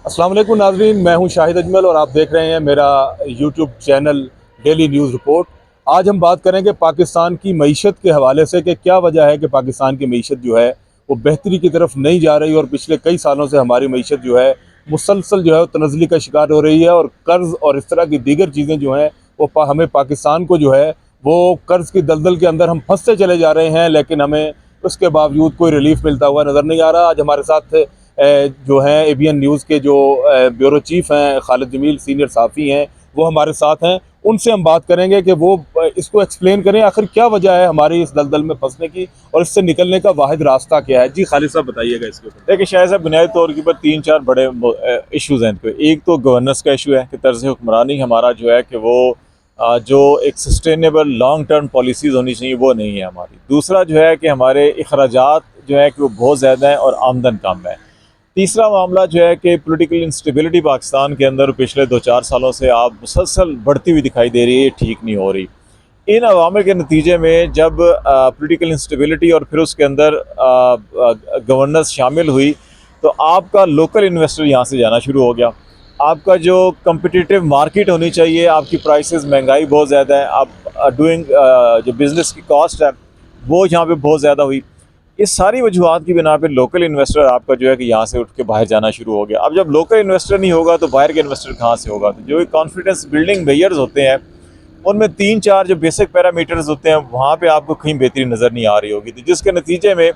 अस्सलाम वालेकुम नाज़रीन, मैं हूं शाहिद अजमल और आप देख रहे हैं मेरा YouTube channel daily news report. आज हम बात करेंगे पाकिस्तान की मईशत के हवाले से कि क्या वजह है कि पाकिस्तान की मईशत जो है वो बेहतरी की तरफ नहीं जा रही और पिछले कई सालों से हमारी मईशत जो है मुसलसल जो है तनज़्ज़ुली का शिकार हो रही है और कर्ज़ और इस तरह की दीगर चीज़ें जो हैं वो हमें पाकिस्तान को जो है वो कर्ज़ की दलदल के अंदर हम फंसते चले जा रहे हैं, लेकिन हमें उसके बावजूद कोई रिलीफ मिलता हुआ नज़र नहीं आ रहा। आज हमारे साथ जो हैं एबीएन न्यूज़ के जो ब्यूरो चीफ़ हैं खालिद जमील सीनियर सहाफ़ी हैं, वो हमारे साथ हैं। उनसे हम बात करेंगे कि वो इसको एक्सप्लेन करें आखिर क्या वजह है हमारी इस दलदल में फंसने की और इससे निकलने का वाहिद रास्ता क्या है। जी खालिद साहब बताइएगा इसके ऊपर। देखिए शायद साहब, बुनियादी तौर के ऊपर तीन चार बड़े इश्यूज़ हैं इन पे। एक तो गवर्नेंस का इशू है कि तर्ज हुक्मरानी हमारा जो है कि वो जो एक सस्टेनेबल लॉन्ग टर्म पॉलिसीज़ होनी चाहिए वो नहीं है हमारी। दूसरा जो है कि हमारे अखराजात जो है कि वो बहुत ज़्यादा हैं और आमदन कम है। तीसरा मामला जो है कि पॉलिटिकल इंस्टेबिलिटी पाकिस्तान के अंदर पिछले 2-4 सालों से आप मुसलसल बढ़ती हुई दिखाई दे रही है, ठीक नहीं हो रही। इन अवामिल के नतीजे में जब पॉलिटिकल इंस्टेबिलिटी और फिर उसके अंदर गवर्नेंस शामिल हुई तो आपका लोकल इन्वेस्टर यहाँ से जाना शुरू हो गया। आपका जो कम्पिटिटिव मार्केट होनी चाहिए, आपकी प्राइसेस, महंगाई बहुत ज़्यादा है, आप डूइंग जो बिज़नेस की कॉस्ट है वो यहाँ पे बहुत ज़्यादा हुई। इस सारी वजूहत की बिना पे लोकल इन्वेस्टर आपका जो है कि यहाँ से उठ के बाहर जाना शुरू हो गया। अब जब लोकल इन्वेस्टर नहीं होगा तो बाहर के इन्वेस्टर कहाँ से होगा? तो जो कॉन्फिडेंस बिल्डिंग मेजर्स होते हैं उनमें तीन चार जो बेसिक पैरामीटर्स होते हैं वहाँ पे आपको कहीं बेहतरी नज़र नहीं आ रही होगी। तो जिसके नतीजे में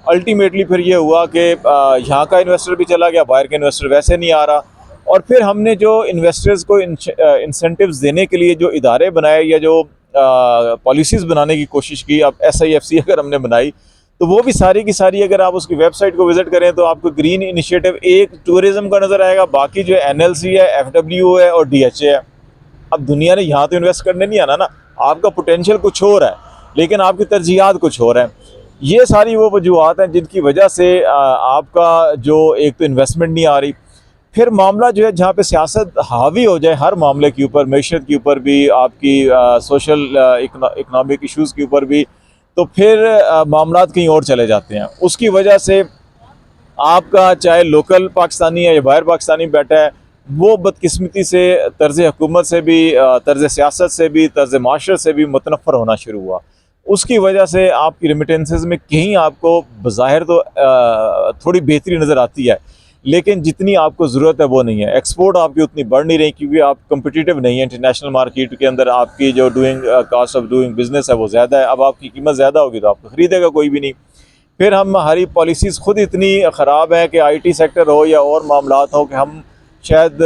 अल्टीमेटली फिर ये हुआ कि यहाँ का इन्वेस्टर भी चला गया, बाहर का इन्वेस्टर वैसे नहीं आ रहा। और फिर हमने जो इन्वेस्टर्स को इंसेंटिव्स देने के लिए जो इदारे बनाए या जो पॉलिसीज़ बनाने की कोशिश की, अब SIFC अगर हमने बनाई तो वो भी सारी की सारी अगर आप उसकी वेबसाइट को विज़िट करें तो आपको ग्रीन इनिशिएटिव एक टूरिज़्म का नज़र आएगा, बाकी जो NLC है, FWO है और DHA है। अब दुनिया ने यहाँ तो इन्वेस्ट करने नहीं आना ना, आपका पोटेंशियल कुछ और है लेकिन आपकी तरजीहात कुछ और है। ये सारी वो वजूहत हैं जिनकी वजह से आपका जो एक तो इन्वेस्टमेंट नहीं आ रही। फिर मामला जो है जहाँ पे सियासत हावी हो जाए हर मामले के ऊपर, मैशत के ऊपर भी, आपकी सोशल इकनॉमिक इश्यूज़ के ऊपर भी, तो फिर मामलात कहीं और चले जाते हैं। उसकी वजह से आपका चाहे लोकल पाकिस्तानी है या बाहर पाकिस्तानी बैठा है वो बदकिस्मती से तर्ज हुकूमत से भी, तर्ज सियासत से भी, तर्ज माशरत से भी मुतनफ़र होना शुरू हुआ। उसकी वजह से आपकी रेमिटेंसेस में कहीं आपको बज़ाहिर तो थोड़ी बेहतरी नज़र आती है लेकिन जितनी आपको ज़रूरत है वो नहीं है। एक्सपोर्ट आपकी उतनी बढ़ नहीं रही क्योंकि आप कम्पिटिटिव नहीं है इंटरनेशनल मार्केट के अंदर। आपकी जो कॉस्ट ऑफ डूइंग बिज़नेस है वो ज़्यादा है। अब आपकी कीमत ज़्यादा होगी तो आपको ख़रीदेगा कोई भी नहीं। फिर हमारी पॉलिसीज़ ख़ुद इतनी ख़राब है कि IT सेक्टर हो या और मामलात हो कि हम शायद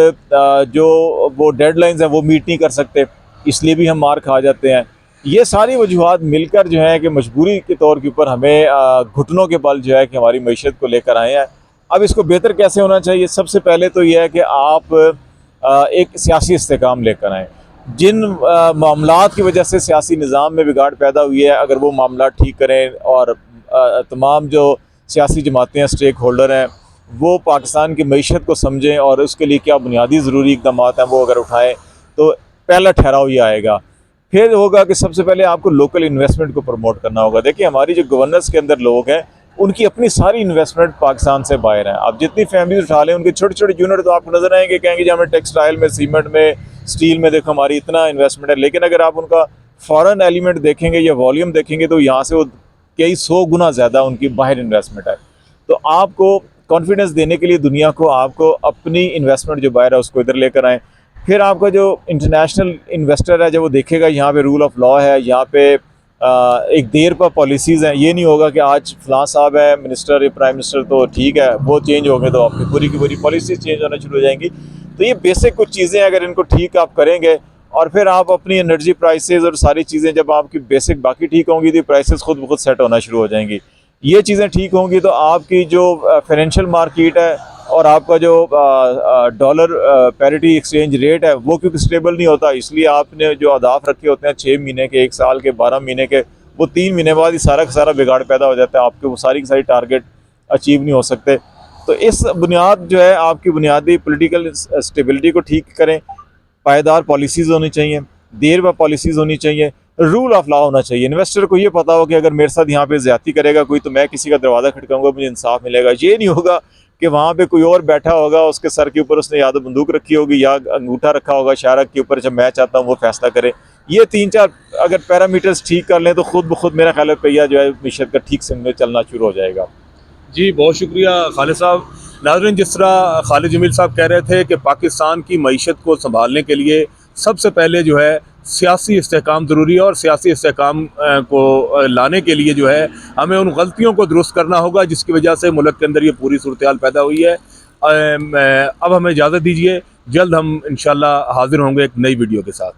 जो वो डेडलाइंस हैं वो मीट नहीं कर सकते, इसलिए भी हम मार खा जाते हैं। ये सारी वजूहत मिलकर जो है कि मजबूरी के तौर के ऊपर हमें घुटनों के बल जो है कि हमारी मईशत को लेकर आए हैं। अब इसको बेहतर कैसे होना चाहिए? सबसे पहले तो यह है कि आप एक सियासी इस्तेकाम लेकर आएँ। जिन मामलात की वजह से सियासी निज़ाम में बिगाड़ पैदा हुई है, अगर वो मामला ठीक करें और तमाम जो सियासी जमातें हैं, स्टेक होल्डर हैं, वो पाकिस्तान की मईशत को समझें और उसके लिए क्या बुनियादी ज़रूरी इक़दाम हैं वो अगर उठाएँ तो पहला ठहराव ये आएगा। फिर होगा कि सबसे पहले आपको लोकल इन्वेस्टमेंट को प्रमोट करना होगा। देखिए हमारी जो गवर्नेंस के अंदर लोग हैं उनकी अपनी सारी इन्वेस्टमेंट पाकिस्तान से बाहर है। आप जितनी फैमिलीज उठा लें उनके छोटे छोटे यूनिट तो आपको नजर आएंगे, कहेंगे जी हमें टेक्सटाइल में, सीमेंट में, स्टील में देखो हमारी इतना इन्वेस्टमेंट है। लेकिन अगर आप उनका फॉरेन एलिमेंट देखेंगे या वॉल्यूम देखेंगे तो यहाँ से वो कई 100 गुना ज़्यादा उनकी बाहर इन्वेस्टमेंट है। तो आपको कॉन्फिडेंस देने के लिए दुनिया को, आपको अपनी इन्वेस्टमेंट जो बाहर है उसको इधर लेकर आएँ। फिर आपका जो इंटरनेशनल इन्वेस्टर है जब वो देखेगा यहाँ पे रूल ऑफ लॉ है, यहाँ पे एक देर पर पॉलिसीज़ हैं। ये नहीं होगा कि आज फलां साहब है मिनिस्टर या प्राइम मिनिस्टर तो ठीक है, वो चेंज हो गए तो आपकी पूरी की पूरी पॉलिसी चेंज होना शुरू हो जाएंगी। तो ये बेसिक कुछ चीज़ें अगर इनको ठीक आप करेंगे और फिर आप अपनी एनर्जी प्राइसेस और सारी चीज़ें जब आपकी बेसिक बाकी ठीक होंगी तो प्राइसेस खुद ब खुद सेट होना शुरू हो जाएंगी। ये चीज़ें ठीक होंगी तो आपकी जो फाइनेंशियल मार्केट है और आपका जो डॉलर पैरिटी एक्सचेंज रेट है वो क्योंकि स्टेबल नहीं होता, इसलिए आपने जो अहदाफ रखे होते हैं 6 महीने के, 1 साल के, 12 महीने के, वो 3 महीने बाद ही सारा का सारा बिगाड़ पैदा हो जाता है। आपके वो सारी की सारी टारगेट अचीव नहीं हो सकते। तो इस बुनियाद जो है आपकी बुनियादी पॉलिटिकल स्टेबिलिटी को ठीक करें। पायदार पॉलिसीज़ होनी चाहिए, देर व पॉलिसीज़ होनी चाहिए, रूल ऑफ लॉ होना चाहिए। इन्वेस्टर को ये पता हो कि अगर मेरे साथ यहाँ पे ज़्यादती करेगा कोई तो मैं किसी का दरवाज़ा खटकाऊंगा, मुझे इंसाफ मिलेगा। ये नहीं होगा कि वहाँ पे कोई और बैठा होगा, उसके सर के ऊपर उसने या तो बंदूक रखी होगी या अंगूठा रखा होगा इशारा के ऊपर, जब मैं चाहता हूँ वो फैसला करे। ये 3-4 अगर पैरामीटर्स ठीक कर लें तो खुद ब खुद मेरा ख्याल है पहिया जो है मीशत का ठीक से में चलना शुरू हो जाएगा। जी बहुत शुक्रिया खालिद साहब। नाज़रीन, जिस तरह खालिद जमील साहब कह रहे थे कि पाकिस्तान की मईशत को संभालने के लिए सबसे पहले जो है सियासी इस्तेहकाम ज़रूरी है, और सियासी इस्तेहकाम को लाने के लिए जो है हमें उन गलतियों को दुरुस्त करना होगा जिसकी वजह से मुल्क के अंदर ये पूरी सूरत हाल पैदा हुई है। अब हमें इजाज़त दीजिए, जल्द हम इंशाल्लाह हाज़िर होंगे एक नई वीडियो के साथ।